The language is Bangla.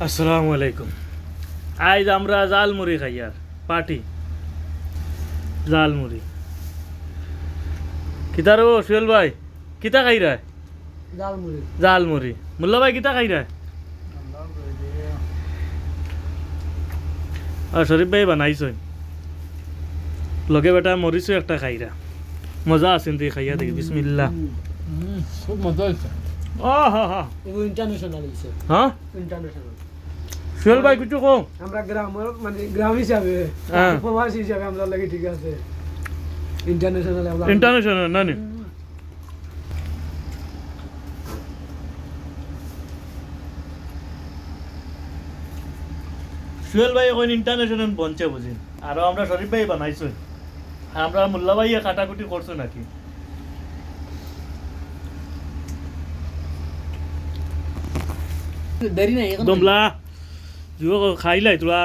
আসসালামু আলাইকুম। আজ আমরা জালমুড়ি খাই আর পার্টি জালমুড়ি। কিতা রে সুয়েল ভাই, কিতা খাই রা? জালমুড়ি। জালমুড়ি। মোল্লা ভাই কিতা খাই রা? আর শরীফ ভাই বানাইছই লগে বেটা মরিচও একটা খাইরা। মজা আছেন তুই খাইয়া দেখি। বিসমিল্লাহ। খুব মজা হয়েছে। ও হা হা এগুলো ইন্টারন্যাশনাল হইছে। হ্যাঁ ইন্টারন্যাশনাল। সুয়েল ভাই কিছু কো। আমরা গ্রামের মানে গ্রাম হিসাবে হ্যাঁ। প্রবাসী হিসাবে আমরা লাগি ঠিক আছে। ইন্টারন্যাশনাল আমরা ইন্টারন্যাশনাল না নি? সুয়েল ভাই এখন ইন্টারন্যাশনাল বঞ্চে বুঝি, আর আমরা শরীফ ভাই বানাইছো, আমরা মোল্লা ভাইয়া কাটাকুটি করছো নাকি? দেরি নাই এখন। দমলা যুব খাইলাই তোরা